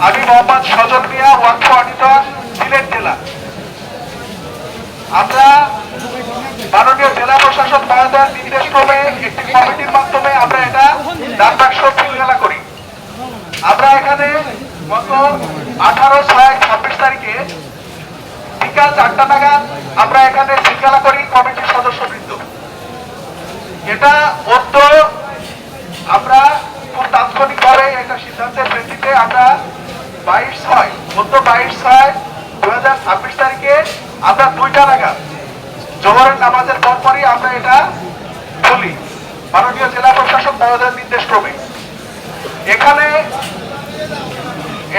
আমি মোহাম্মদ সজল মিয়া, ওয়াকফ অডিটর, সিলেট জেলা। আমরা মাননীয় জেলা প্রশাসক মহোদয়ের নির্দেশ ক্রমে একটি কমিটির মাধ্যমে আমরা এটা ডাক বাক্স সিলগালা করি। আমরা এখানে গত 18/6/26 তারিখে বিকাল 4টা নাগাদ আমরা এখানে সিলগালা করি কমিটির সদস্যবৃন্দ। এটা অদ্য আমরা খুব তাৎক্ষণিকভাবে একটা সিদ্ধান্তের প্রেক্ষিতে আমরা 22/6/2026 তারিখে আমরা 2টা নাগাদ জোহরের নামাজের পরপরই আমরা এটা বলি মাননীয় জেলা প্রশাসক মহোদয়ের নির্দেশ ক্রমে।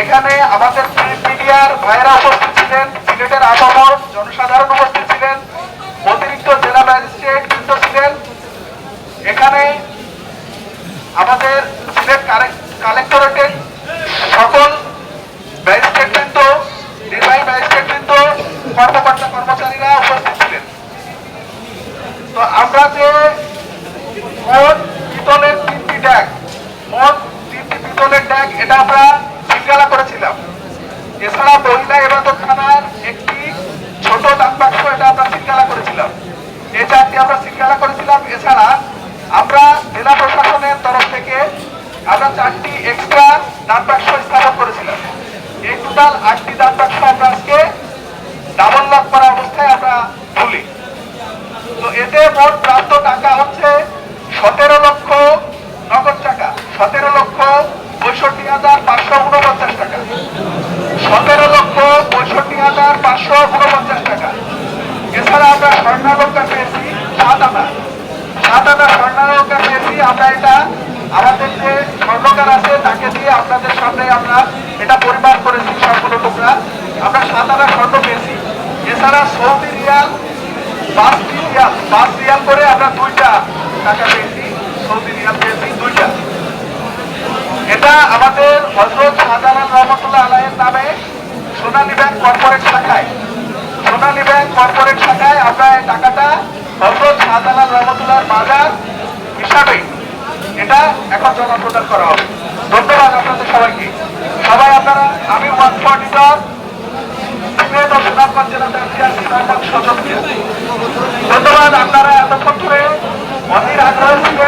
এখানে আমাদের মিডিয়ার ভাইয়েরা উপস্থিত ছিলেন, সিলেটের আবহাওয়ার জনসাধারণ উপস্থিত ছিলেন, অতিরিক্ত জেলা ম্যাজিস্ট্রেট বৃন্দ ছিলেন। এখানে আমাদের সিলেট কালেক্টরেটের সকল ম্যাজিস্ট্রেট বৃন্দ, নির্বাহী ম্যাজিস্ট্রেট বৃন্দ, কর্মকর্তা কর্মচারীরা উপস্থিত ছিলেন। তো আমরা যে মোট পিতলের 3টি ড্যাগ, এটা আমরা সিলগালা করেছিলাম। এছাড়া মহিলা ইবাদতখানার একটি ছোট ডাক বাক্স এটা আমরা সিলগালা করেছিলাম। এই 4টি আমরা সিলগালা করেছিলাম। এছাড়া আমরা জেলা প্রশাসনের তরফ থেকে আমরা 4টি এক্সট্রা ডাক বাক্স স্থাপন করেছিলাম। এই টোটাল 8টি ডাক বাক্স আমরা আজকে ডাবল লক করা অবস্থায় আমরা খুলি। তো এতে মোট প্রাপ্ত টাকা হচ্ছে 17 লক্ষ নগদ টাকা, 17,65,549 টাকা, 17,65,549 টাকা। এছাড়া আমরা স্বর্ণালঙ্কার পেয়েছি 7 আনা স্বর্ণালঙ্কার পেয়েছি। আমরা এটা আমাদের যে স্বর্ণকার আছে তাকে দিয়ে আপনাদের সামনে আমরা এটা পরিমাপ করেছি সবগুলো টুকরা। আমরা 7 আনা স্বর্ণ পেয়েছি। এছাড়া সৌদি রিয়াল 5 রিয়াল করে আমরা 2টা টাকা পেয়েছি, সৌদি রিয়াল পেয়েছি 2টা। এটা আমাদের হযরত শাহজালাল রহমাতুল্লাহ আলাইহির নামে সোনালী ব্যাংক কর্পোরেট শাখায় আমরা এই টাকাটা হযরত শাহজালাল রহমাতুল্লাহর বাজার হিসাবে এটা এখন জমা প্রদান করা হবে। ধন্যবাদ আপনাদের সবাইকে। আপনারা, আমি ওয়াকফ অডিটর সিলেট ও সুনামগঞ্জ জেলা মোহাম্মদ সজল মিয়া। ধন্যবাদ। আপনারা এতক্ষণ ধরে অধীর আগ্রহ